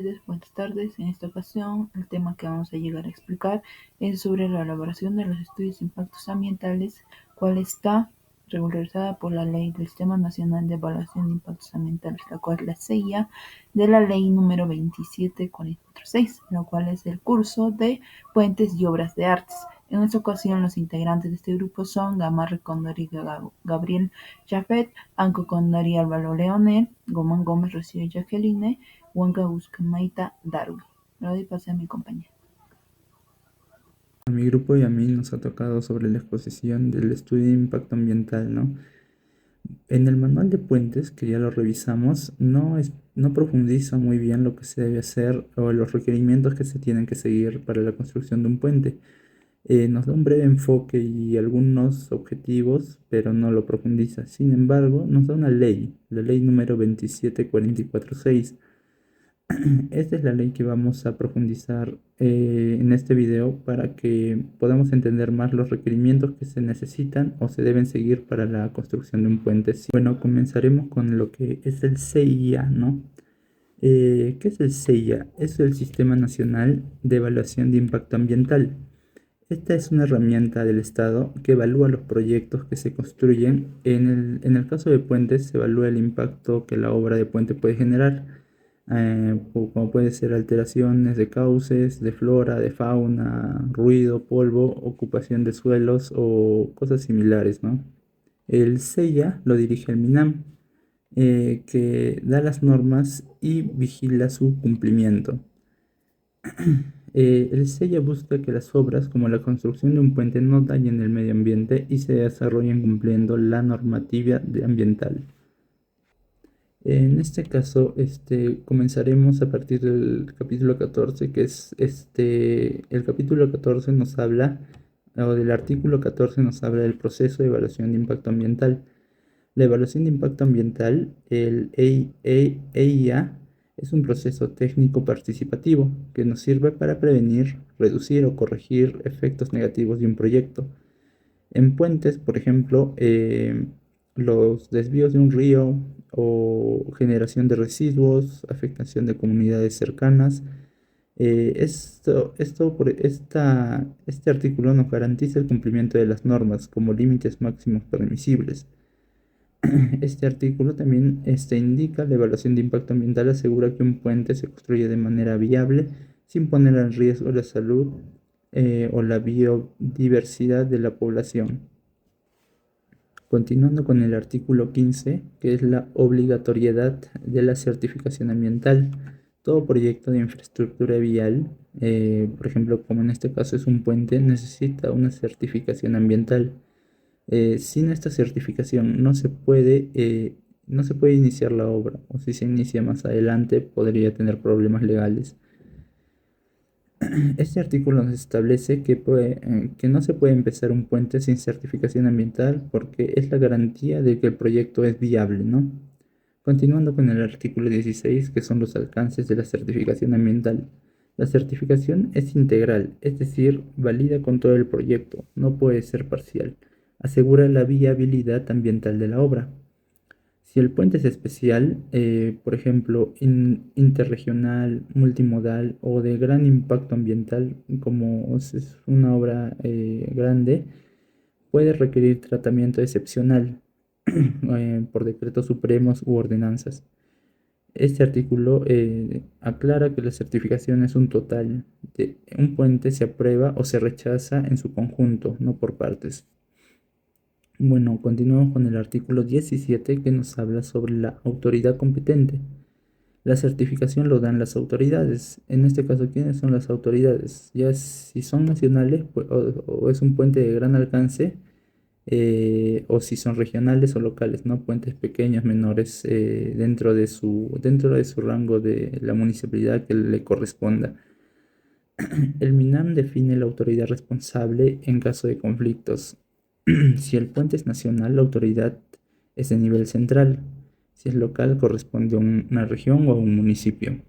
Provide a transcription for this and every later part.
ustedes, buenas tardes. En esta ocasión, el tema que vamos a llegar a explicar es sobre la elaboración de los estudios de impactos ambientales, cual está regularizada por la Ley del Sistema Nacional de Evaluación de Impactos Ambientales, la cual es la CIA de la Ley número 27446, la cual es el curso de Puentes y Obras de Artes. En esta ocasión, los integrantes de este grupo son Gamarra Condori Gabriel Jafet, Anco Condori Álvaro Leonel, Gomán Gómez Rocío Jacqueline, Huanca Buscamaita Darwin. Le doy pase a mi compañero. A mi grupo y a mí nos ha tocado sobre la exposición del estudio de impacto ambiental, ¿no? En el manual de puentes, que ya lo revisamos, no profundiza muy bien lo que se debe hacer o los requerimientos que se tienen que seguir para la construcción de un puente. Nos da un breve enfoque y algunos objetivos, pero no lo profundiza. Sin embargo, nos da una ley, la ley número 27446. Esta es la ley que vamos a profundizar en este video para que podamos entender más los requerimientos que se necesitan o se deben seguir para la construcción de un puente. Sí. Bueno, comenzaremos con lo que es el CIA, ¿no? ¿Qué es el CIA? Es el Sistema Nacional de Evaluación de Impacto Ambiental. Esta es una herramienta del Estado que evalúa los proyectos que se construyen. En el caso de puentes, se evalúa el impacto que la obra de puente puede generar, como puede ser alteraciones de cauces, de flora, de fauna, ruido, polvo, ocupación de suelos o cosas similares, ¿no? El SEIA lo dirige el MINAM, que da las normas y vigila su cumplimiento. El SEIA busca que las obras, como la construcción de un puente, no dañen el medio ambiente y se desarrollen cumpliendo la normativa ambiental. En este caso, comenzaremos a partir del capítulo 14, que es el capítulo 14 nos habla, o del artículo 14 nos habla del proceso de evaluación de impacto ambiental. La evaluación de impacto ambiental, el EIA, es un proceso técnico participativo que nos sirve para prevenir, reducir o corregir efectos negativos de un proyecto. En puentes, por ejemplo, los desvíos de un río o generación de residuos, afectación de comunidades cercanas. Este artículo nos garantiza el cumplimiento de las normas como límites máximos permisibles. Este artículo también indica la evaluación de impacto ambiental asegura que un puente se construye de manera viable sin poner en riesgo la salud o la biodiversidad de la población. Continuando con el artículo 15, que es la obligatoriedad de la certificación ambiental. Todo proyecto de infraestructura vial, por ejemplo, como en este caso es un puente, necesita una certificación ambiental. Sin esta certificación no se puede iniciar la obra, o si se inicia más adelante podría tener problemas legales. Este artículo nos establece que no se puede empezar un puente sin certificación ambiental porque es la garantía de que el proyecto es viable, ¿no? Continuando con el artículo 16, que son los alcances de la certificación ambiental. La certificación es integral, es decir, valida con todo el proyecto, no puede ser parcial. Asegura la viabilidad ambiental de la obra. Si el puente es especial, por ejemplo, interregional, multimodal o de gran impacto ambiental, como es una obra grande, puede requerir tratamiento excepcional por decretos supremos u ordenanzas. Este artículo aclara que la certificación es un total. Un puente se aprueba o se rechaza en su conjunto, no por partes. Bueno, continuamos con el artículo 17 que nos habla sobre la autoridad competente. La certificación lo dan las autoridades. En este caso, ¿quiénes son las autoridades? Ya si son nacionales o es un puente de gran alcance, o si son regionales o locales, ¿no? Puentes pequeños, menores, dentro de su rango de la municipalidad que le corresponda. El MINAM define la autoridad responsable en caso de conflictos. Si el puente es nacional, la autoridad es de nivel central. Si es local, corresponde a una región o a un municipio.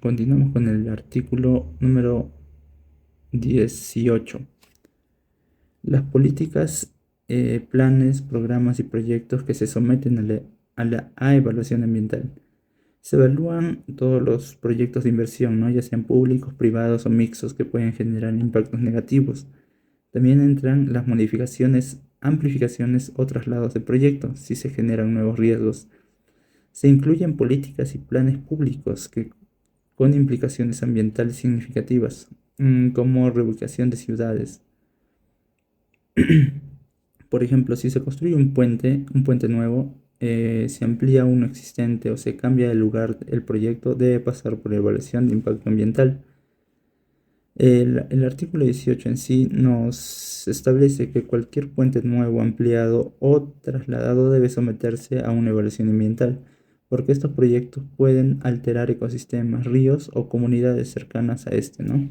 Continuamos con el artículo número 18. Las políticas, planes, programas y proyectos que se someten a evaluación ambiental. Se evalúan todos los proyectos de inversión, ¿no? Ya sean públicos, privados o mixtos que pueden generar impactos negativos. También entran las modificaciones, amplificaciones o traslados de proyectos si se generan nuevos riesgos. Se incluyen políticas y planes públicos con implicaciones ambientales significativas, como reubicación de ciudades. Por ejemplo, si se construye un puente nuevo, se amplía uno existente o se cambia de lugar, el proyecto debe pasar por evaluación de impacto ambiental. El artículo 18 en sí nos establece que cualquier puente nuevo, ampliado o trasladado debe someterse a una evaluación ambiental, porque estos proyectos pueden alterar ecosistemas, ríos o comunidades cercanas a este, ¿no?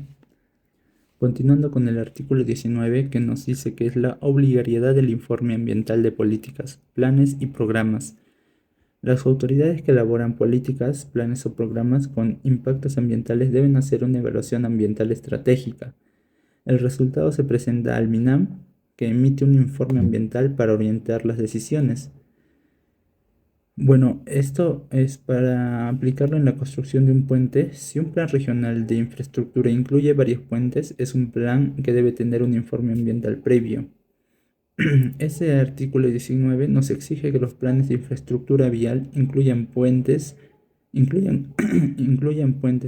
Continuando con el artículo 19 que nos dice que es la obligatoriedad del informe ambiental de políticas, planes y programas. Las autoridades que elaboran políticas, planes o programas con impactos ambientales deben hacer una evaluación ambiental estratégica. El resultado se presenta al MINAM, que emite un informe ambiental para orientar las decisiones. Bueno, esto es para aplicarlo en la construcción de un puente. Si un plan regional de infraestructura incluye varios puentes, es un plan que debe tener un informe ambiental previo. Ese artículo 19 nos exige que los planes de infraestructura vial incluyan puentes,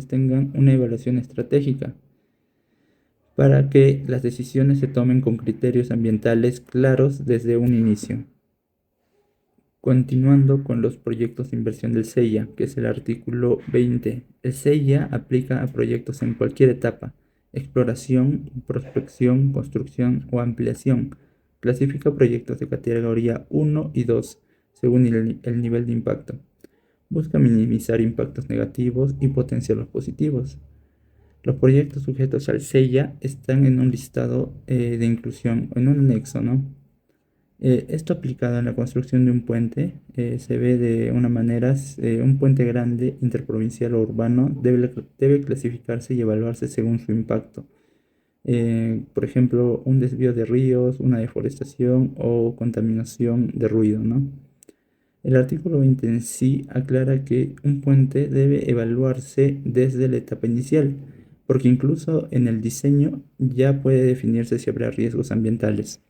tengan una evaluación estratégica para que las decisiones se tomen con criterios ambientales claros desde un inicio. Continuando con los proyectos de inversión del SEIA, que es el artículo 20. El SEIA aplica a proyectos en cualquier etapa: exploración, prospección, construcción o ampliación. Clasifica proyectos de categoría 1 y 2 según el nivel de impacto. Busca minimizar impactos negativos y potenciar los positivos. Los proyectos sujetos al SEIA están en un listado de inclusión, en un anexo, ¿no? Esto aplicado en la construcción de un puente se ve de una manera: un puente grande, interprovincial o urbano debe clasificarse y evaluarse según su impacto. Por ejemplo, un desvío de ríos, una deforestación o contaminación de ruido, ¿no? El artículo 20 en sí aclara que un puente debe evaluarse desde la etapa inicial, porque incluso en el diseño ya puede definirse si habrá riesgos ambientales.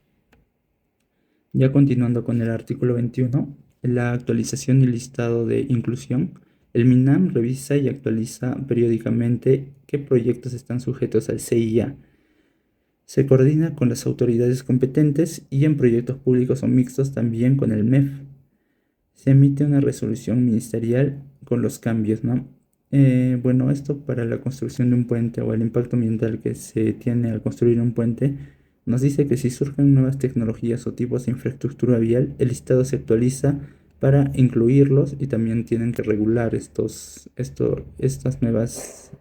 Ya continuando con el artículo 21, la actualización y listado de inclusión. El MINAM revisa y actualiza periódicamente qué proyectos están sujetos al CIA. Se coordina con las autoridades competentes y en proyectos públicos o mixtos también con el MEF. Se emite una resolución ministerial con los cambios, ¿no? Bueno, esto para la construcción de un puente o el impacto ambiental que se tiene al construir un puente, nos dice que si surgen nuevas tecnologías o tipos de infraestructura vial, el listado se actualiza para incluirlos y también tienen que regular estas nuevas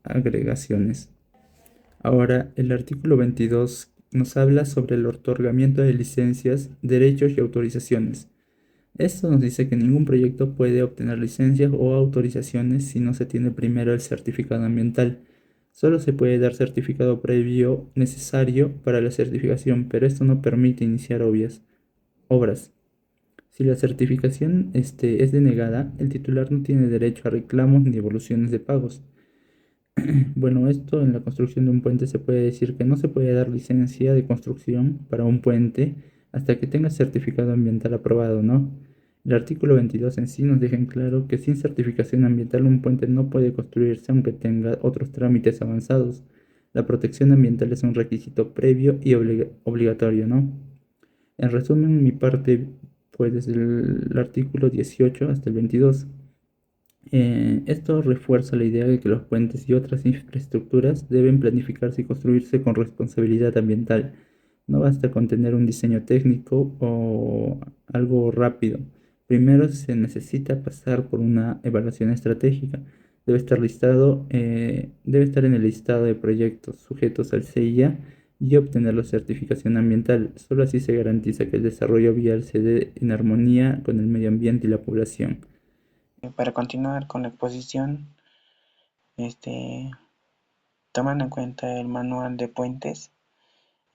agregaciones. Ahora, el artículo 22 nos habla sobre el otorgamiento de licencias, derechos y autorizaciones. Esto nos dice que ningún proyecto puede obtener licencias o autorizaciones si no se tiene primero el certificado ambiental. Solo se puede dar certificado previo necesario para la certificación, pero esto no permite iniciar obras. Si la certificación es denegada, el titular no tiene derecho a reclamos ni devoluciones de pagos. Bueno, esto en la construcción de un puente se puede decir que no se puede dar licencia de construcción para un puente hasta que tenga certificado ambiental aprobado, ¿no? El artículo 22 en sí nos deja en claro que sin certificación ambiental un puente no puede construirse aunque tenga otros trámites avanzados. La protección ambiental es un requisito previo y obligatorio, ¿no? En resumen, mi parte fue desde el artículo 18 hasta el 22. Esto refuerza la idea de que los puentes y otras infraestructuras deben planificarse y construirse con responsabilidad ambiental. No basta con tener un diseño técnico o algo rápido. Primero se necesita pasar por una evaluación estratégica. Debe estar en el listado de proyectos sujetos al CIA y obtener la certificación ambiental. Solo así se garantiza que el desarrollo vial se dé en armonía con el medio ambiente y la población. Para continuar con la exposición, tomando en cuenta el manual de puentes,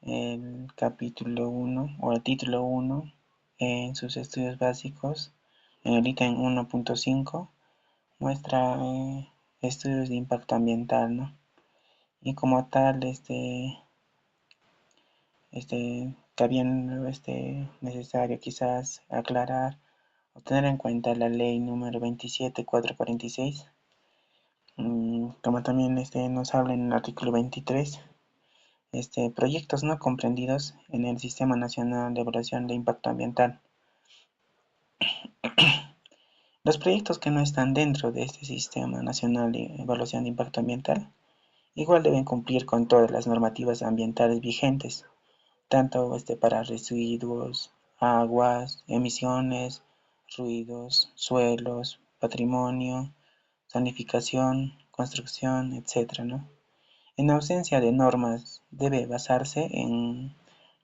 el capítulo 1 o el título 1 en sus estudios básicos, en el ítem 1.5 muestra estudios de impacto ambiental, ¿no? Y como tal, también necesario quizás aclarar o tener en cuenta la ley número 27446, como también nos habla en el artículo 23, proyectos no comprendidos en el Sistema Nacional de Evaluación de Impacto Ambiental. Los proyectos que no están dentro de este Sistema Nacional de Evaluación de Impacto Ambiental igual deben cumplir con todas las normativas ambientales vigentes, tanto para residuos, aguas, emisiones, ruidos, suelos, patrimonio, zonificación, construcción, etc., ¿no? En ausencia de normas, debe basarse en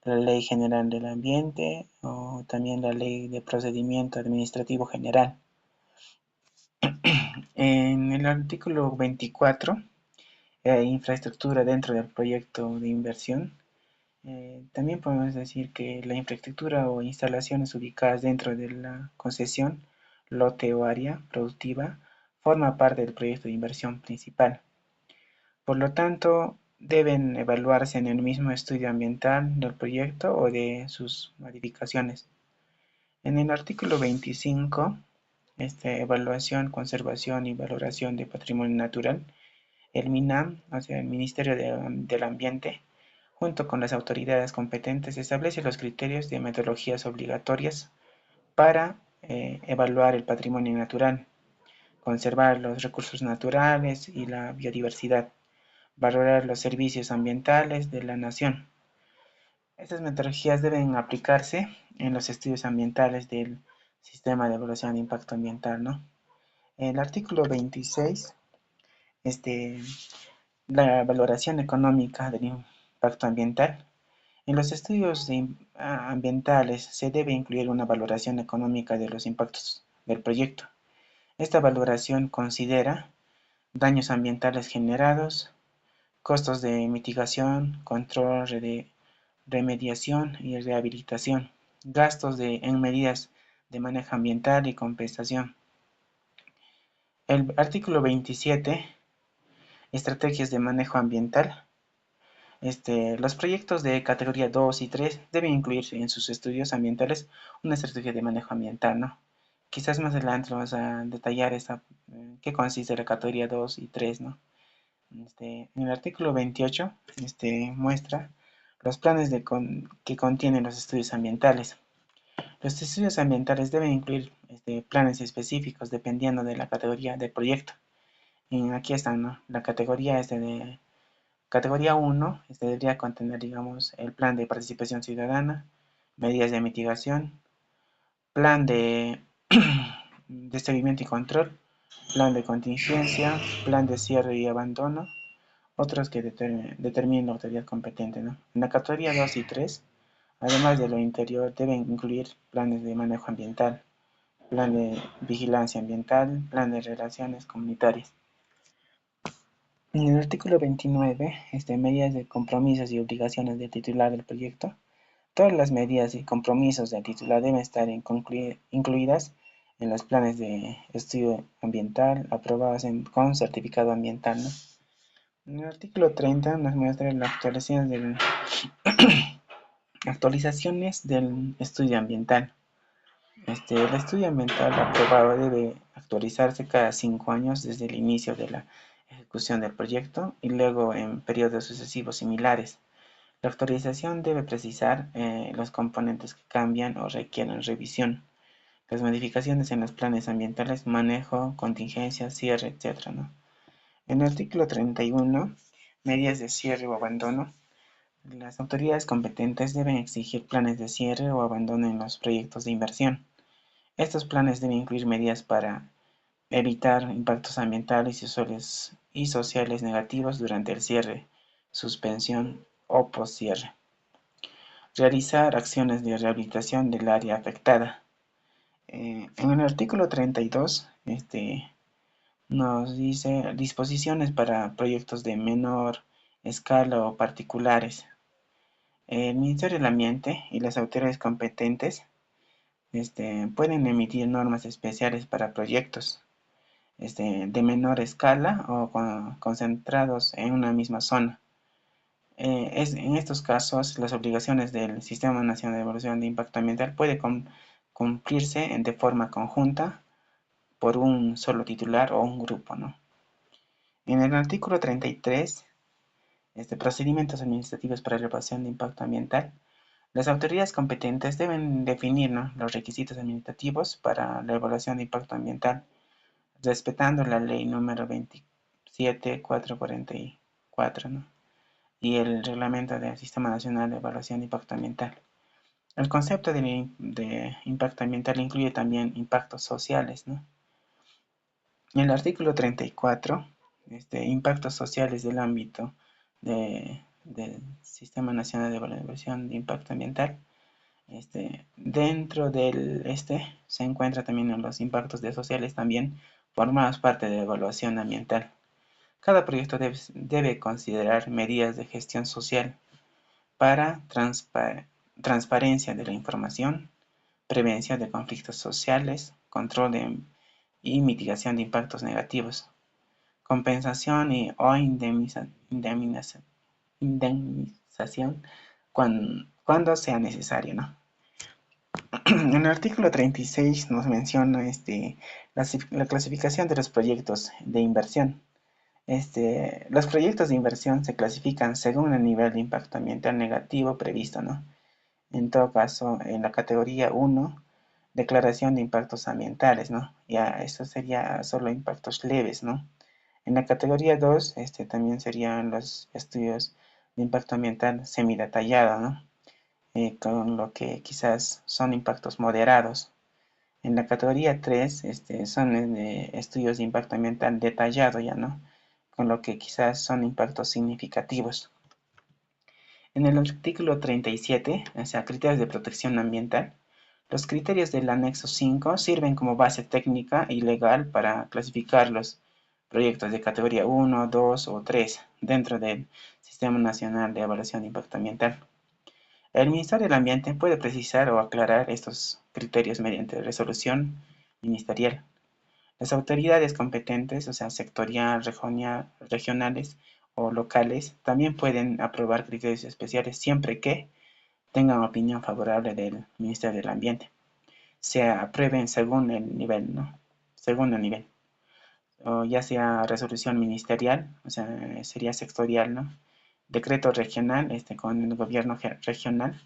la Ley General del Ambiente o también la Ley de Procedimiento Administrativo General. En el artículo 24, infraestructura dentro del proyecto de inversión, también podemos decir que la infraestructura o instalaciones ubicadas dentro de la concesión, lote o área productiva forma parte del proyecto de inversión principal. Por lo tanto, deben evaluarse en el mismo estudio ambiental del proyecto o de sus modificaciones. En el artículo 25, evaluación, conservación y valoración de patrimonio natural, el MINAM, o sea, el Ministerio del Ambiente, junto con las autoridades competentes, establece los criterios de metodologías obligatorias para evaluar el patrimonio natural, conservar los recursos naturales y la biodiversidad, valorar los servicios ambientales de la nación. Estas metodologías deben aplicarse en los estudios ambientales del sistema de evaluación de impacto ambiental, ¿no? El artículo 26, la valoración económica del impacto ambiental. En los estudios ambientales se debe incluir una valoración económica de los impactos del proyecto. Esta valoración considera daños ambientales generados, costos de mitigación, control, remediación y rehabilitación, gastos en medidas de manejo ambiental y compensación. El artículo 27, estrategias de manejo ambiental. Los proyectos de categoría 2 y 3 deben incluir en sus estudios ambientales una estrategia de manejo ambiental, ¿no? Quizás más adelante vamos a detallar qué consiste la categoría 2 y 3, ¿no? En el artículo 28 muestra los planes que contienen los estudios ambientales. Los estudios ambientales deben incluir planes específicos dependiendo de la categoría del proyecto. Y aquí están, ¿no? La categoría de categoría 1 debería contener, digamos, el plan de participación ciudadana, medidas de mitigación, plan de, de seguimiento y control, plan de contingencia, plan de cierre y abandono, otros que determinen la autoridad competente, ¿no? En la categoría 2 y 3, además de lo interior, deben incluir planes de manejo ambiental, plan de vigilancia ambiental, plan de relaciones comunitarias. En el artículo 29, medidas de compromisos y obligaciones del titular del proyecto, todas las medidas y compromisos del titular deben estar incluidas en los planes de estudio ambiental aprobados con certificado ambiental, ¿no? En el artículo 30 nos muestra las actualizaciones del estudio ambiental. El estudio ambiental aprobado debe actualizarse cada 5 años desde el inicio de la ejecución del proyecto y luego en periodos sucesivos similares. La actualización debe precisar los componentes que cambian o requieren revisión, las modificaciones en los planes ambientales, manejo, contingencia, cierre, etc., ¿no? En el artículo 31, medidas de cierre o abandono, las autoridades competentes deben exigir planes de cierre o abandono en los proyectos de inversión. Estos planes deben incluir medidas para evitar impactos ambientales y sociales negativos durante el cierre, suspensión o postcierre. Realizar acciones de rehabilitación del área afectada. En el artículo 32 nos dice disposiciones para proyectos de menor escala o particulares. El Ministerio del Ambiente y las autoridades competentes pueden emitir normas especiales para proyectos. de menor escala o concentrados en una misma zona. En estos casos, las obligaciones del Sistema Nacional de Evaluación de Impacto Ambiental pueden cumplirse de forma conjunta por un solo titular o un grupo, ¿no? En el artículo 33, procedimientos administrativos para la evaluación de impacto ambiental, las autoridades competentes deben definir, ¿no?, los requisitos administrativos para la evaluación de impacto ambiental, respetando la ley número 27444, ¿no?, y el reglamento del Sistema Nacional de Evaluación de Impacto Ambiental. El concepto de impacto ambiental incluye también impactos sociales, ¿no? En el artículo 34, impactos sociales del ámbito del Sistema Nacional de Evaluación de Impacto Ambiental, dentro del se encuentra también en los impactos sociales también formados parte de la evaluación ambiental. Cada proyecto debe considerar medidas de gestión social para transparencia de la información, prevención de conflictos sociales, control y mitigación de impactos negativos, compensación o indemnización cuando sea necesario, ¿no? En el artículo 36 nos menciona la clasificación de los proyectos de inversión. Los proyectos de inversión se clasifican según el nivel de impacto ambiental negativo previsto, ¿no? En todo caso, en la categoría 1, declaración de impactos ambientales, ¿no? Ya, eso sería solo impactos leves, ¿no? En la categoría 2, también serían los estudios de impacto ambiental semidetallado, ¿no? Con lo que quizás son impactos moderados. En la categoría 3, son estudios de impacto ambiental detallado ya, ¿no? Con lo que quizás son impactos significativos. En el artículo 37, o sea, criterios de protección ambiental, los criterios del anexo 5 sirven como base técnica y legal para clasificar los proyectos de categoría 1, 2 o 3 dentro del Sistema Nacional de Evaluación de Impacto Ambiental. El Ministerio del Ambiente puede precisar o aclarar estos criterios mediante resolución ministerial. Las autoridades competentes, o sea, sectorial, regionales o locales, también pueden aprobar criterios especiales siempre que tengan opinión favorable del Ministerio del Ambiente. Se aprueben según el nivel, ¿no? Según el nivel. O ya sea resolución ministerial, o sea, sería sectorial, ¿no? Decreto regional, con el gobierno regional,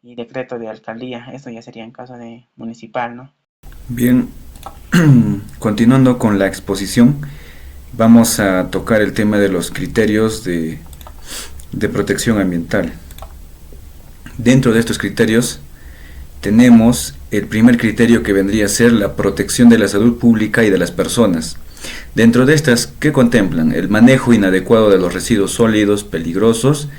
y decreto de alcaldía, esto ya sería en caso de municipal, ¿no? Bien, continuando con la exposición, vamos a tocar el tema de los criterios de protección ambiental. Dentro de estos criterios tenemos el primer criterio, que vendría a ser la protección de la salud pública y de las personas. Dentro de estas, ¿qué contemplan? El manejo inadecuado de los residuos sólidos peligrosos,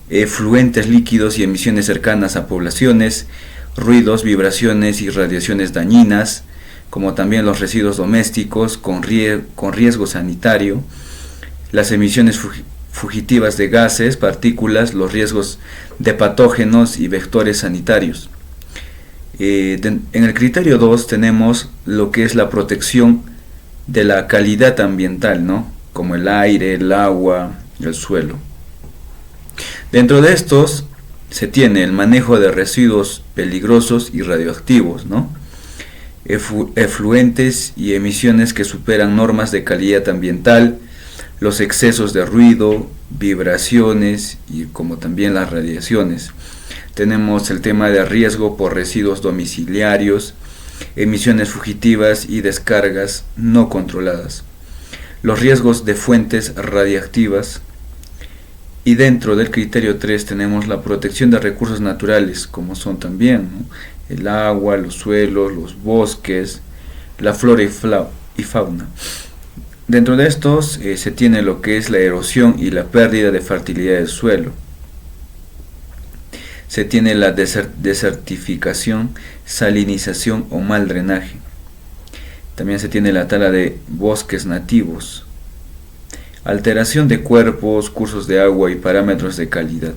efluentes líquidos y emisiones cercanas a poblaciones, ruidos, vibraciones y radiaciones dañinas, como también los residuos domésticos con riesgo sanitario, las emisiones fugitivas de gases, partículas, los riesgos de patógenos y vectores sanitarios. En el criterio 2 tenemos lo que es la protección de la calidad ambiental, ¿no?, como el aire, el agua, el suelo. Dentro de estos se tiene el manejo de residuos peligrosos y radioactivos, ¿no?, efluentes y emisiones que superan normas de calidad ambiental, los excesos de ruido, vibraciones y como también las radiaciones. Tenemos el tema de riesgo por residuos domiciliarios, emisiones fugitivas y descargas no controladas, los riesgos de fuentes radiactivas. Y dentro del criterio 3 tenemos la protección de recursos naturales, como son también, ¿no?, el agua, los suelos, los bosques, la flora y fauna. Dentro de estos se tiene lo que es la erosión y la pérdida de fertilidad del suelo. Se tiene la desertificación, salinización o mal drenaje. También se tiene la tala de bosques nativos, alteración de cuerpos, cursos de agua y parámetros de calidad,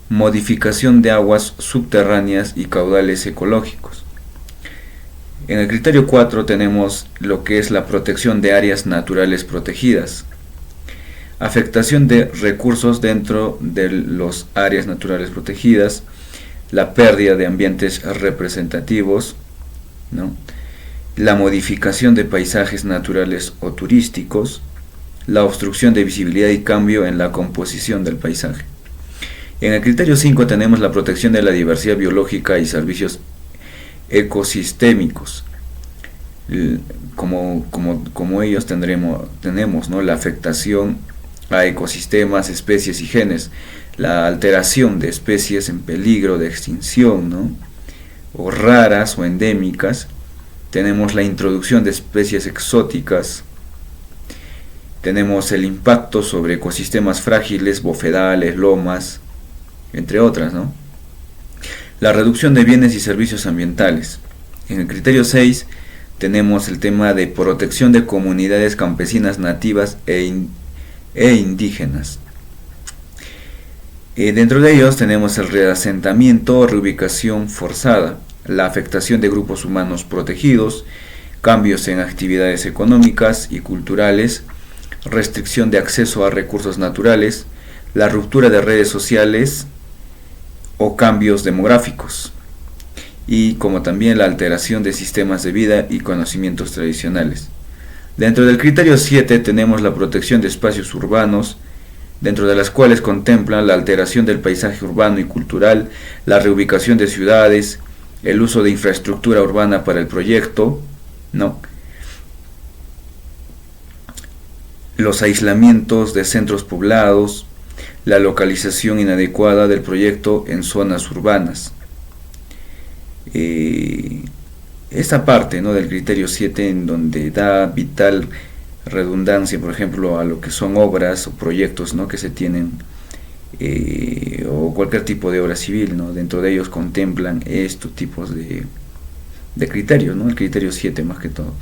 modificación de aguas subterráneas y caudales ecológicos. En el criterio 4 tenemos lo que es la protección de áreas naturales protegidas. Afectación de recursos dentro de las áreas naturales protegidas, la pérdida de ambientes representativos, ¿no? La modificación de paisajes naturales o turísticos, la obstrucción de visibilidad y cambio en la composición del paisaje. En el criterio 5 tenemos la protección de la diversidad biológica y servicios ecosistémicos. Como ellos tenemos, ¿no? La afectación a ecosistemas, especies y genes, la alteración de especies en peligro de extinción, ¿no? O raras o endémicas. Tenemos la introducción de especies exóticas. Tenemos el impacto sobre ecosistemas frágiles, bofedales, lomas, entre otras, ¿no? La reducción de bienes y servicios ambientales. En el criterio 6 tenemos el tema de protección de comunidades campesinas nativas e indígenas. Dentro de ellos tenemos el reasentamiento o reubicación forzada, la afectación de grupos humanos protegidos, cambios en actividades económicas y culturales, restricción de acceso a recursos naturales, la ruptura de redes sociales o cambios demográficos, y como también la alteración de sistemas de vida y conocimientos tradicionales. Dentro del criterio 7 tenemos la protección de espacios urbanos, dentro de las cuales contemplan la alteración del paisaje urbano y cultural, la reubicación de ciudades, el uso de infraestructura urbana para el proyecto, ¿no? Los aislamientos de centros poblados, la localización inadecuada del proyecto en zonas urbanas. Esta parte, ¿no?, del criterio 7, en donde da vital redundancia, por ejemplo, a lo que son obras o proyectos, ¿no?, que se tienen, o cualquier tipo de obra civil, ¿no? Dentro de ellos contemplan estos tipos de criterios, ¿no? El criterio 7 más que todo.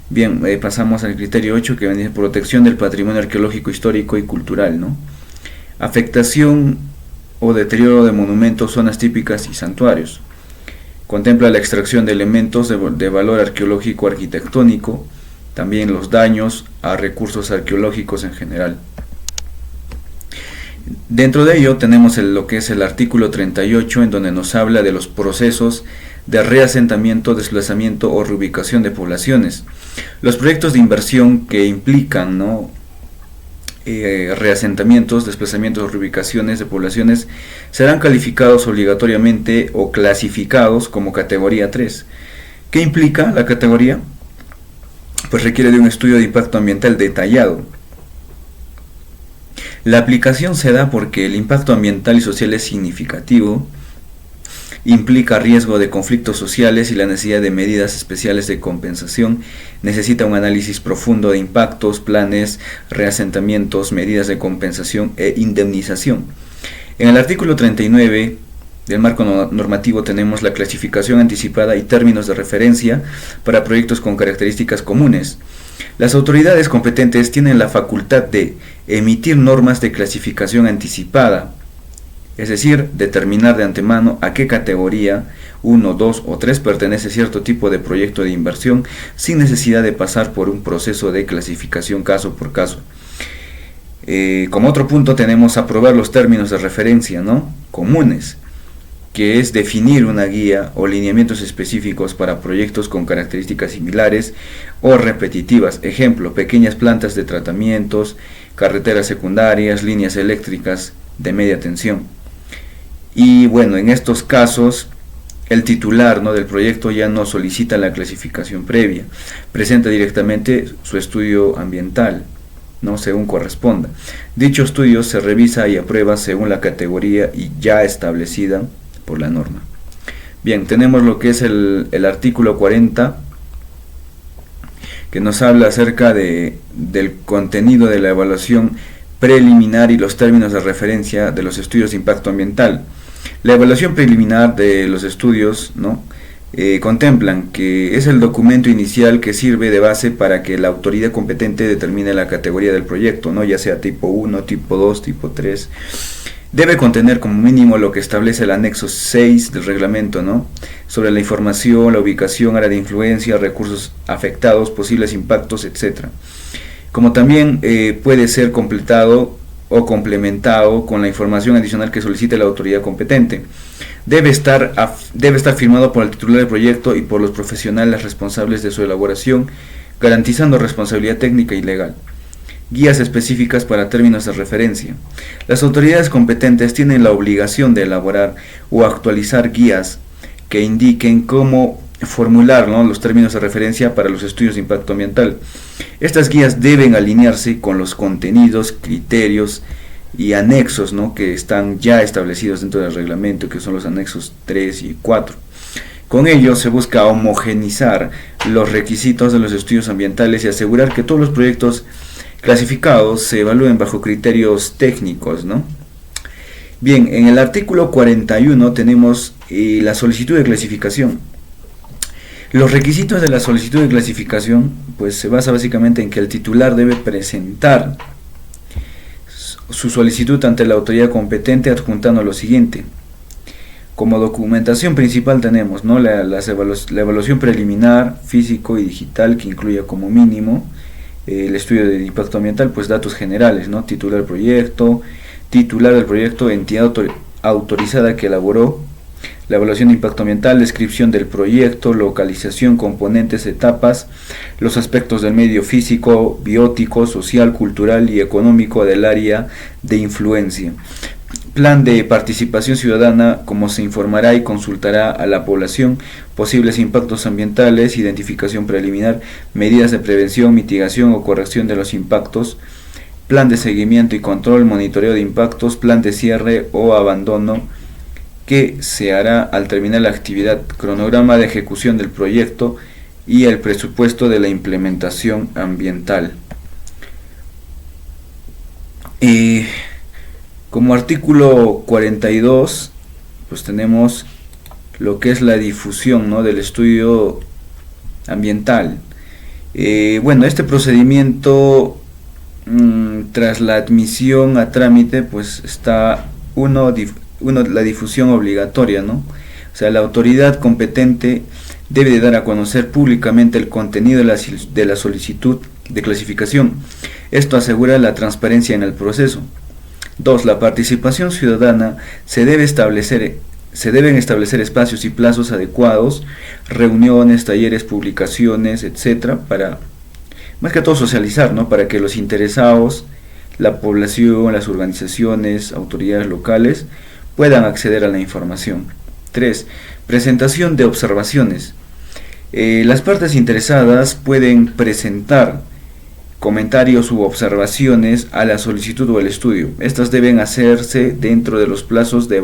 Bien, pasamos al criterio 8, que viene protección del patrimonio arqueológico, histórico y cultural, ¿no? Afectación o deterioro de monumentos, zonas típicas y santuarios. Contempla la extracción de elementos de valor arqueológico arquitectónico, también los daños a recursos arqueológicos en general. Dentro de ello tenemos lo que es el artículo 38, en donde nos habla de los procesos de reasentamiento, desplazamiento o reubicación de poblaciones. Los proyectos de inversión que implican, ¿no?, reasentamientos, desplazamientos o reubicaciones de poblaciones serán calificados obligatoriamente o clasificados como categoría 3. ¿Qué implica la categoría? Pues requiere de un estudio de impacto ambiental detallado. La aplicación se da porque el impacto ambiental y social es significativo, implica riesgo de conflictos sociales y la necesidad de medidas especiales de compensación, necesita un análisis profundo de impactos, planes, reasentamientos, medidas de compensación e indemnización. En el artículo 39 del marco normativo tenemos la clasificación anticipada y términos de referencia para proyectos con características comunes. Las autoridades competentes tienen la facultad de emitir normas de clasificación anticipada, es decir, determinar de antemano a qué categoría 1, 2 o 3 pertenece cierto tipo de proyecto de inversión sin necesidad de pasar por un proceso de clasificación caso por caso. Como otro punto tenemos aprobar los términos de referencia, ¿no?, comunes, que es definir una guía o lineamientos específicos para proyectos con características similares o repetitivas. Ejemplo, pequeñas plantas de tratamientos, carreteras secundarias, líneas eléctricas de media tensión. Y bueno, en estos casos el titular, ¿no?, del proyecto ya no solicita la clasificación previa, presenta directamente su estudio ambiental, ¿no?, según corresponda. Dicho estudio se revisa y aprueba según la categoría y ya establecida por la norma. Bien, tenemos lo que es el artículo 40, que nos habla acerca del contenido de la evaluación preliminar y los términos de referencia de los estudios de impacto ambiental. La evaluación preliminar de los estudios, ¿no?, contemplan que es el documento inicial que sirve de base para que la autoridad competente determine la categoría del proyecto, ¿no? Ya sea tipo 1, tipo 2, tipo 3. Debe contener como mínimo lo que establece el anexo 6 del reglamento, ¿no? Sobre la información, la ubicación, área de influencia, recursos afectados, posibles impactos, etc. Como también puede ser completado o complementado con la información adicional que solicite la autoridad competente. Debe estar firmado por el titular del proyecto y por los profesionales responsables de su elaboración, garantizando responsabilidad técnica y legal. Guías específicas para términos de referencia. Las autoridades competentes tienen la obligación de elaborar o actualizar guías que indiquen cómo formular, ¿no?, los términos de referencia para los estudios de impacto ambiental. Estas guías deben alinearse con los contenidos, criterios y anexos, ¿no?, que están ya establecidos dentro del reglamento, que son los anexos 3 y 4. Con ello se busca homogeneizar los requisitos de los estudios ambientales y asegurar que todos los proyectos clasificados se evalúen bajo criterios técnicos, ¿no? Bien, en el artículo 41 tenemos la solicitud de clasificación. Los requisitos de la solicitud de clasificación pues se basa básicamente en que el titular debe presentar su solicitud ante la autoridad competente adjuntando lo siguiente. Como documentación principal tenemos, ¿no?, la evaluación preliminar, físico y digital, que incluye como mínimo el estudio de impacto ambiental, pues datos generales, ¿no?, titular del proyecto, entidad autorizada que elaboró, la evaluación de impacto ambiental, descripción del proyecto, localización, componentes, etapas, los aspectos del medio físico, biótico, social, cultural y económico del área de influencia. Plan de participación ciudadana, como se informará y consultará a la población posibles impactos ambientales, identificación preliminar, medidas de prevención, mitigación o corrección de los impactos, plan de seguimiento y control, monitoreo de impactos, plan de cierre o abandono que se hará al terminar la actividad, cronograma de ejecución del proyecto y el presupuesto de la implementación ambiental. Como artículo 42, pues tenemos lo que es la difusión, ¿no?, del estudio ambiental. Bueno, este procedimiento, tras la admisión a trámite, pues está la difusión obligatoria, ¿no? O sea, la autoridad competente debe de dar a conocer públicamente el contenido de la solicitud de clasificación. Esto asegura la transparencia en el proceso. 2. La participación ciudadana se deben establecer espacios y plazos adecuados, reuniones, talleres, publicaciones, etcétera, para más que todo socializar, ¿no?, para que los interesados, la población, las organizaciones, autoridades locales puedan acceder a la información. 3. Presentación de observaciones. Las partes interesadas pueden presentar comentarios u observaciones a la solicitud o el estudio. Estas deben hacerse dentro de los plazos de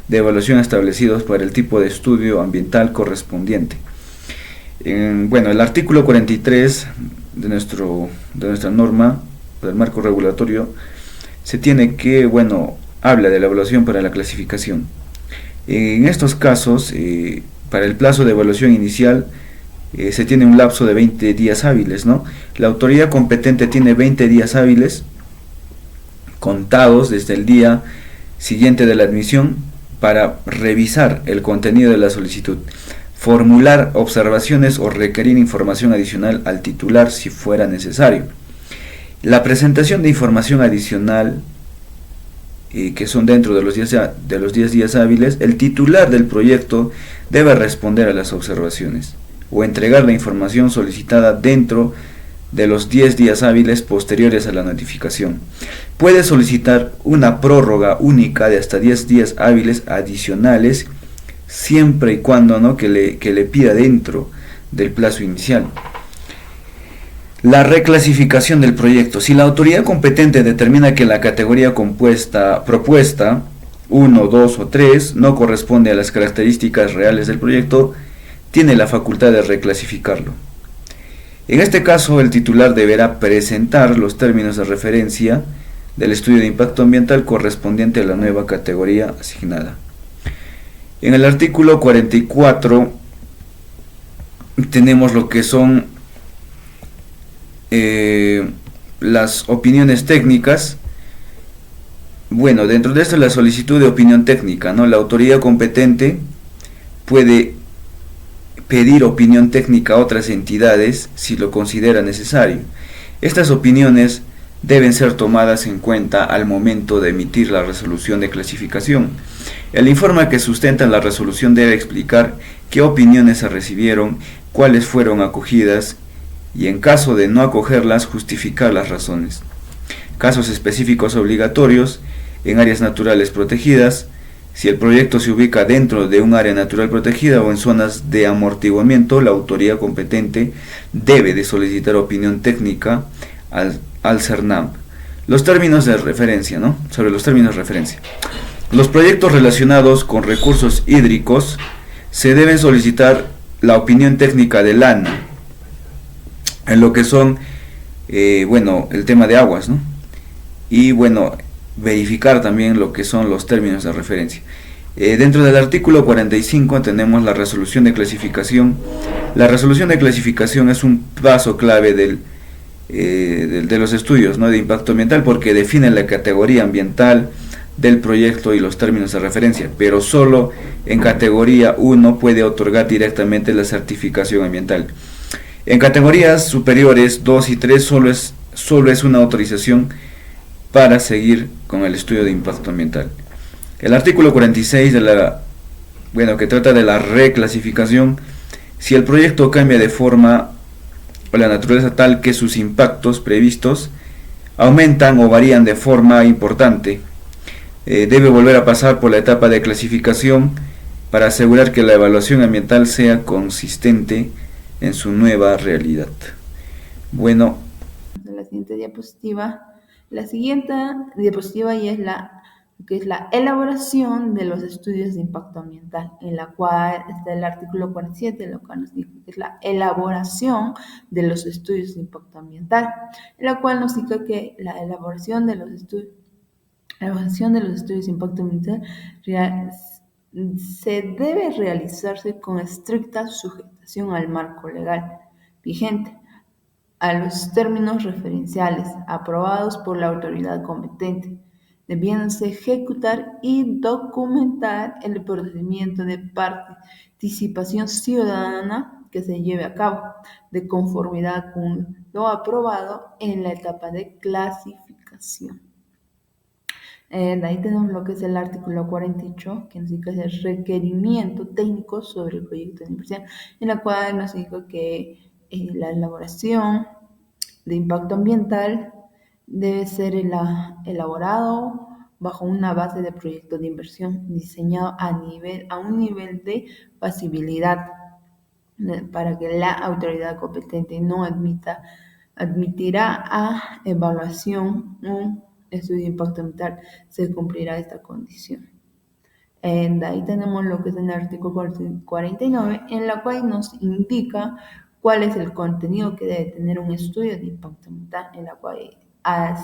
evaluación establecidos para el tipo de estudio ambiental correspondiente. Bueno, el artículo 43 de nuestra norma del marco regulatorio se tiene que, bueno, habla de la evaluación para la clasificación. En estos casos, para el plazo de evaluación inicial, se tiene un lapso de 20 días hábiles, ¿no? La autoridad competente tiene 20 días hábiles contados desde el día siguiente de la admisión para revisar el contenido de la solicitud, formular observaciones o requerir información adicional al titular si fuera necesario. La presentación de información adicional, que son dentro de los 10 días hábiles, el titular del proyecto debe responder a las observaciones o entregar la información solicitada dentro de los 10 días hábiles posteriores a la notificación. Puede solicitar una prórroga única de hasta 10 días hábiles adicionales, siempre y cuando, ¿no?, que le pida dentro del plazo inicial. La reclasificación del proyecto. Si la autoridad competente determina que la categoría propuesta 1, 2 o 3 no corresponde a las características reales del proyecto, tiene la facultad de reclasificarlo. En este caso, el titular deberá presentar los términos de referencia del estudio de impacto ambiental correspondiente a la nueva categoría asignada. En el artículo 44 tenemos lo que son las opiniones técnicas. Bueno, dentro de esto la solicitud de opinión técnica, ¿no? La autoridad competente puede pedir opinión técnica a otras entidades si lo considera necesario. Estas opiniones deben ser tomadas en cuenta al momento de emitir la resolución de clasificación. El informe que sustenta la resolución debe explicar qué opiniones se recibieron, cuáles fueron acogidas y, en caso de no acogerlas, justificar las razones. Casos específicos obligatorios en áreas naturales protegidas. Si el proyecto se ubica dentro de un área natural protegida o en zonas de amortiguamiento, la autoridad competente debe de solicitar opinión técnica al CERNAMP. Los términos de referencia, ¿no? Sobre los términos de referencia. Los proyectos relacionados con recursos hídricos se deben solicitar la opinión técnica del ANA en lo que son, el tema de aguas, ¿no? Y verificar también lo que son los términos de referencia. Dentro del artículo 45 tenemos la resolución de clasificación. La resolución de clasificación es un paso clave de los estudios, ¿no?, de impacto ambiental, porque define la categoría ambiental del proyecto y los términos de referencia, pero solo en categoría 1 puede otorgar directamente la certificación ambiental. En categorías superiores 2 y 3 solo es una autorización para seguir con el estudio de impacto ambiental. El artículo 46 que trata de la reclasificación. Si el proyecto cambia de forma o la naturaleza tal que sus impactos previstos aumentan o varían de forma importante, debe volver a pasar por la etapa de clasificación para asegurar que la evaluación ambiental sea consistente en su nueva realidad. La siguiente diapositiva. La siguiente diapositiva ya es la elaboración de los estudios de impacto ambiental, en la cual está el artículo 47, lo cual nos dice que es la elaboración de los estudios de impacto ambiental, en la cual nos dice que la elaboración de los estudios de impacto ambiental se debe realizarse con estricta sujetación al marco legal vigente, a los términos referenciales aprobados por la autoridad competente, debiéndose ejecutar y documentar el procedimiento de participación ciudadana que se lleve a cabo, de conformidad con lo aprobado en la etapa de clasificación. De ahí tenemos lo que es el artículo 48, que nos dice que es el requerimiento técnico sobre el proyecto de inversión, en la cual nos dice que la elaboración de impacto ambiental debe ser elaborado bajo una base de proyecto de inversión diseñado a un nivel de factibilidad para que la autoridad competente no admitirá a evaluación un estudio de impacto ambiental, se cumplirá esta condición. De ahí tenemos lo que es el artículo 49, en la cual nos indica cuál es el contenido que debe tener un estudio de impacto ambiental, en la cual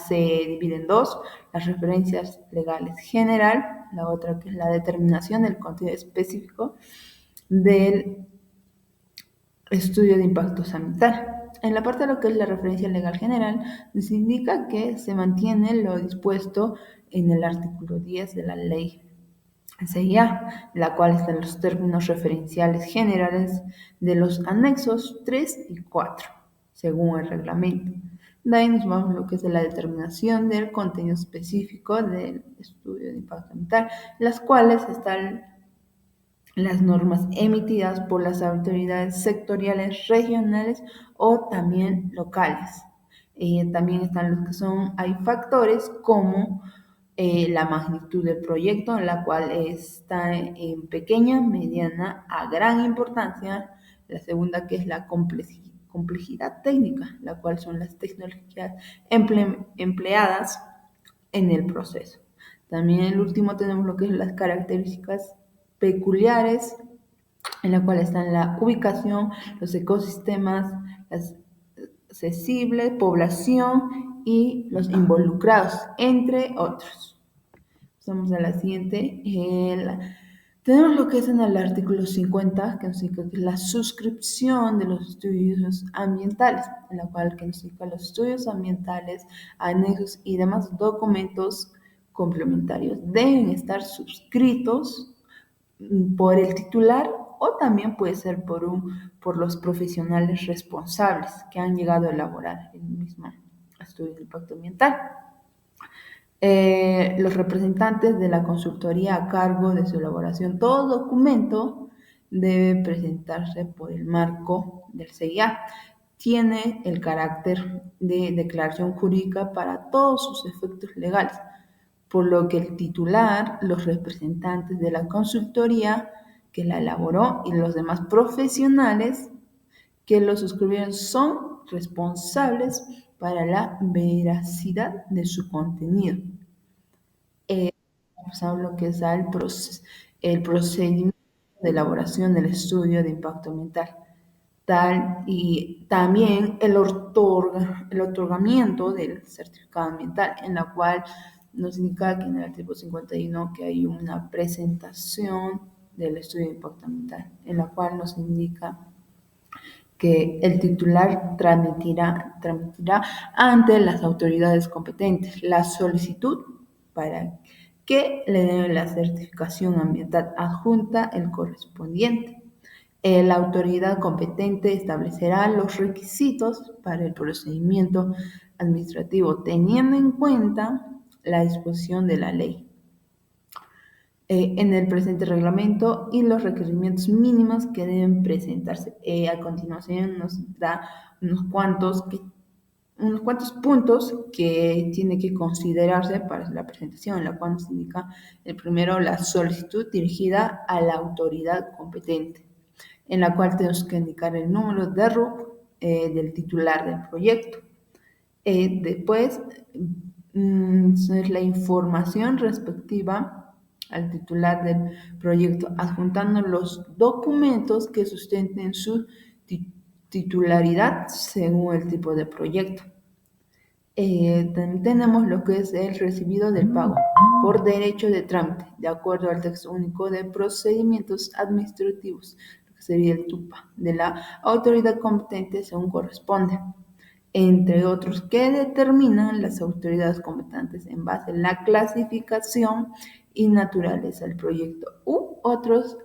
se divide en dos: las referencias legales general, la otra que es la determinación del contenido específico del estudio de impactos ambiental. En la parte de lo que es la referencia legal general, nos indica que se mantiene lo dispuesto en el artículo 10 de la ley CIA, la cual están los términos referenciales generales de los anexos 3 y 4, según el reglamento. De ahí nos vamos a lo que es la determinación del contenido específico del estudio de impacto ambiental, las cuales están las normas emitidas por las autoridades sectoriales, regionales o también locales. También están los que hay factores como la magnitud del proyecto, en la cual está en pequeña, mediana a gran importancia. La segunda, que es la complejidad técnica, la cual son las tecnologías empleadas en el proceso. También el último tenemos lo que es las características peculiares, en la cual están la ubicación, los ecosistemas, las accesibles, población y los involucrados, entre otros. Pasamos a la siguiente. Tenemos lo que es en el artículo 50, que nos indica que es la suscripción de los estudios ambientales, en la cual que nos indica los estudios ambientales, anexos y demás documentos complementarios deben estar suscritos por el titular o también puede ser por los profesionales responsables que han llegado a elaborar el mismo estudio de impacto ambiental. Los representantes de la consultoría a cargo de su elaboración. Todo documento debe presentarse por el marco del CIA. Tiene el carácter de declaración jurídica para todos sus efectos legales, por lo que el titular, los representantes de la consultoría que la elaboró y los demás profesionales que lo suscribieron son responsables para la veracidad de su contenido. Pasamos lo que es el procedimiento de elaboración del estudio de impacto ambiental, y también el otorgamiento del certificado ambiental, en la cual nos indica que en el artículo 51 que hay una presentación del estudio de impacto ambiental, en la cual nos indica que el titular tramitirá ante las autoridades competentes la solicitud para que le den la certificación ambiental adjunta el correspondiente. La autoridad competente establecerá los requisitos para el procedimiento administrativo teniendo en cuenta la disposición de la ley en el presente reglamento y los requerimientos mínimos que deben presentarse. A continuación nos da unos cuantos puntos que tiene que considerarse para la presentación, en la cual nos indica el primero, la solicitud dirigida a la autoridad competente, en la cual tenemos que indicar el número de RUC del titular del proyecto. Después es la información respectiva al titular del proyecto, adjuntando los documentos que sustenten su titularidad según el tipo de proyecto. También tenemos lo que es el recibido del pago por derecho de trámite, de acuerdo al texto único de procedimientos administrativos, lo que sería el TUPA, de la autoridad competente según corresponde, entre otros que determinan las autoridades competentes en base a la clasificación y naturaleza del proyecto u otros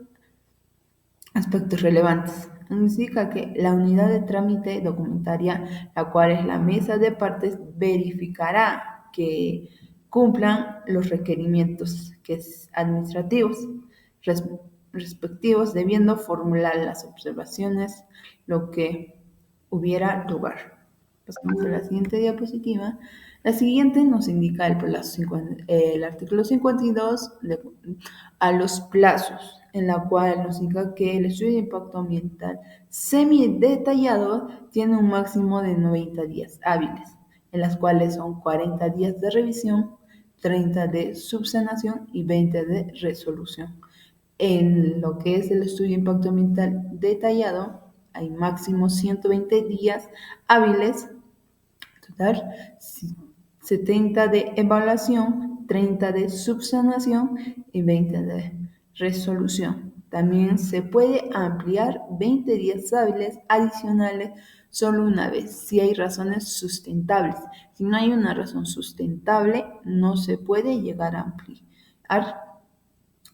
aspectos relevantes. Indica que la unidad de trámite documentaria, la cual es la mesa de partes, verificará que cumplan los requerimientos administrativos respectivos, debiendo formular las observaciones lo que hubiera lugar. Pasamos a la siguiente diapositiva. La siguiente nos indica el artículo 52 a los plazos, en la cual nos indica que el estudio de impacto ambiental semi-detallado tiene un máximo de 90 días hábiles, en las cuales son 40 días de revisión, 30 de subsanación y 20 de resolución. En lo que es el estudio de impacto ambiental detallado, hay máximo 120 días hábiles, total 70 de evaluación, 30 de subsanación y 20 de resolución. También se puede ampliar 20 días hábiles adicionales solo una vez, si hay razones sustentables. Si no hay una razón sustentable, no se puede llegar a ampliar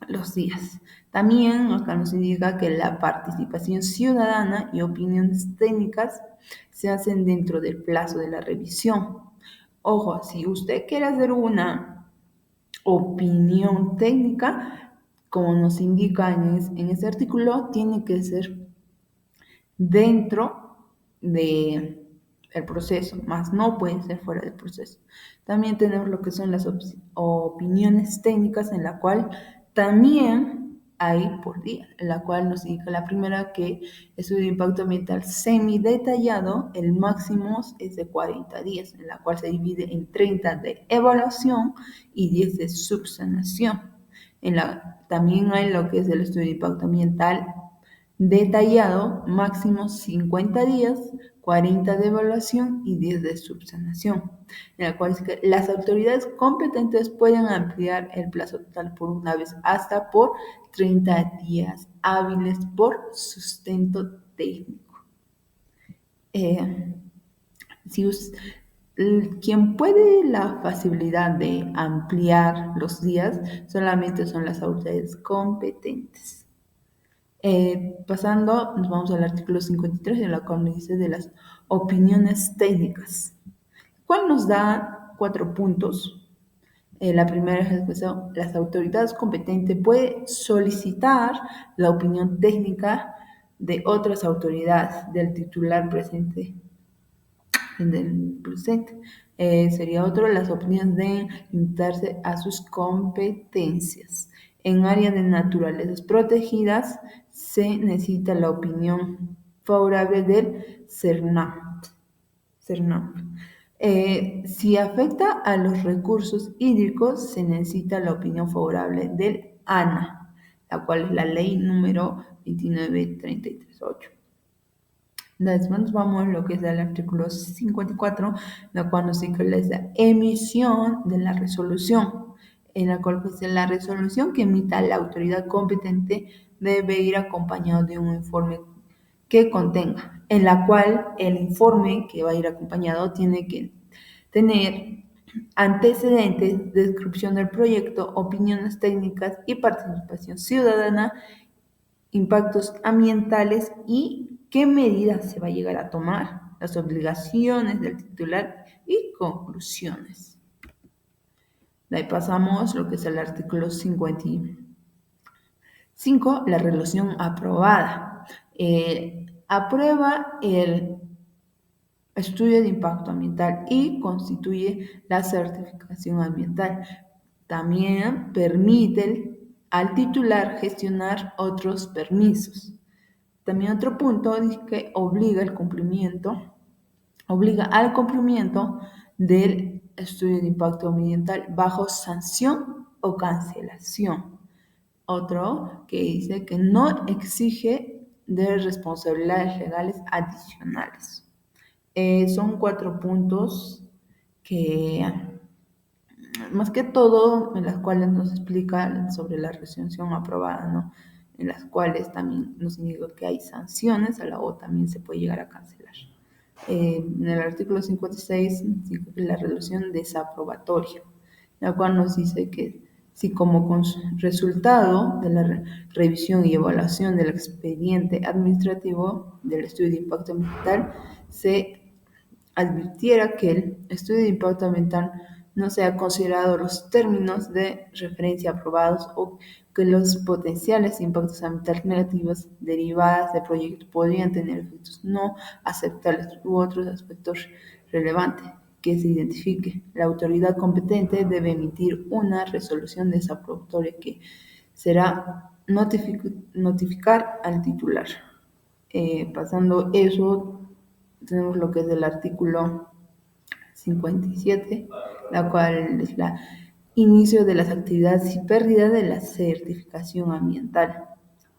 los días. También acá nos indica que la participación ciudadana y opiniones técnicas se hacen dentro del plazo de la revisión. Ojo, si usted quiere hacer una opinión técnica, como nos indica en ese artículo, tiene que ser dentro del proceso, más no puede ser fuera del proceso. También tenemos lo que son las opiniones técnicas, en la cual también hay por día, en la cual nos indica la primera que estudio de impacto ambiental semi-detallado, el máximo es de 40 días, en la cual se divide en 30 de evaluación y 10 de subsanación. También hay lo que es el estudio de impacto ambiental detallado, máximo 50 días, 40 de evaluación y 10 de subsanación, en la cual es que las autoridades competentes pueden ampliar el plazo total por una vez hasta por 30 días hábiles por sustento técnico. Si quien puede la facilidad de ampliar los días solamente son las autoridades competentes. Pasando, nos vamos al artículo 53 de la cual nos dice de las opiniones técnicas, cual nos da 4 puntos. La primera es que las autoridades competentes pueden solicitar la opinión técnica de otras autoridades del titular presente del presente. Sería otro, las opiniones deben limitarse a sus competencias. En áreas de naturalezas protegidas se necesita la opinión favorable del CERNAP. Si afecta a los recursos hídricos, se necesita la opinión favorable del ANA, la cual es la ley número 29338. Después vamos a lo que es el artículo 54, la cual nos dice la emisión de la resolución, en la cual pues, la resolución que emita la autoridad competente debe ir acompañado de un informe que contenga, en la cual el informe que va a ir acompañado tiene que tener antecedentes, descripción del proyecto, opiniones técnicas y participación ciudadana, impactos ambientales y qué medidas se va a llegar a tomar, las obligaciones del titular y conclusiones. De ahí pasamos lo que es el artículo 55, la resolución aprobada. Aprueba el estudio de impacto ambiental y constituye la certificación ambiental. También permite al titular gestionar otros permisos. También otro punto dice que obliga al cumplimiento del estudio de impacto ambiental bajo sanción o cancelación. Otro que dice que no exige de responsabilidades legales adicionales. Son 4 puntos que, más que todo, en las cuales nos explica sobre la resolución aprobada, ¿no? En las cuales también nos indica que hay sanciones o también se puede llegar a cancelar. En el artículo 56, la resolución desaprobatoria, la cual nos dice que si como resultado de la revisión y evaluación del expediente administrativo del estudio de impacto ambiental se advirtiera que el estudio de impacto ambiental no se ha considerado los términos de referencia aprobados o que los potenciales impactos ambientales negativos derivados del proyecto podrían tener efectos no aceptables u otros aspectos relevantes que se identifique. La autoridad competente debe emitir una resolución desaprobatoria que será notificar al titular. Pasando eso, tenemos lo que es el artículo 57, la cual es el inicio de las actividades y pérdida de la certificación ambiental,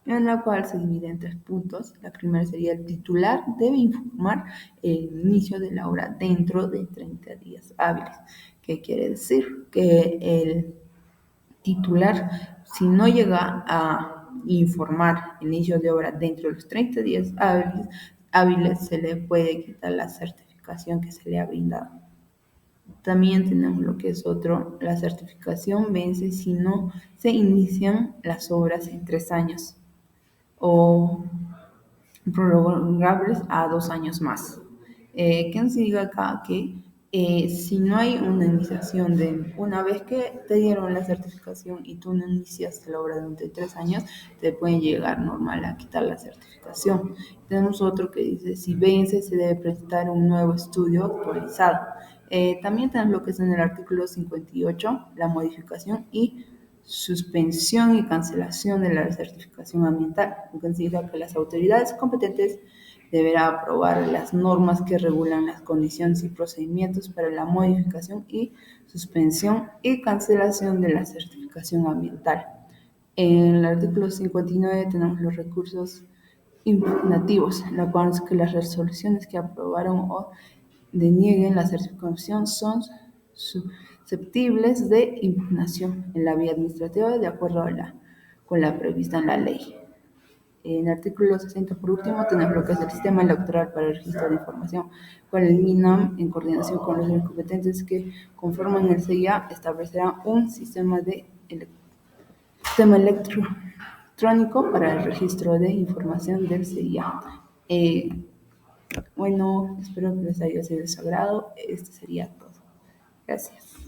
en la cual se divide en 3 puntos. La primera sería el titular debe informar el inicio de la obra dentro de 30 días hábiles. ¿Qué quiere decir? Que el titular, si no llega a informar el inicio de obra dentro de los 30 días hábiles, se le puede quitar la certificación que se le ha brindado. También tenemos lo que es la certificación vence si no se inician las obras en 3 años o prorrogables a 2 años más. ¿Qué nos diga acá? Que si no hay una iniciación una vez que te dieron la certificación y tú no iniciaste la obra durante 3 años, te pueden llegar normal a quitar la certificación. Tenemos otro que dice, si vence, se debe presentar un nuevo estudio actualizado. También tenemos lo que es en el artículo 58, la modificación y suspensión y cancelación de la certificación ambiental, lo que significa que las autoridades competentes deberán aprobar las normas que regulan las condiciones y procedimientos para la modificación y suspensión y cancelación de la certificación ambiental. En el artículo 59 tenemos los recursos impugnativos, la cual es que las resoluciones que aprobaron o denieguen la certificación son susceptibles de impugnación en la vía administrativa de acuerdo con la prevista en la ley. En el artículo 60, por último, tenemos lo que es el sistema electoral para el registro de información, cual el MINAM, en coordinación con los competentes que conforman el CIA, establecerá un sistema electrónico para el registro de información del CIA. Bueno, espero que les haya sido de su agrado. Este sería todo. Gracias.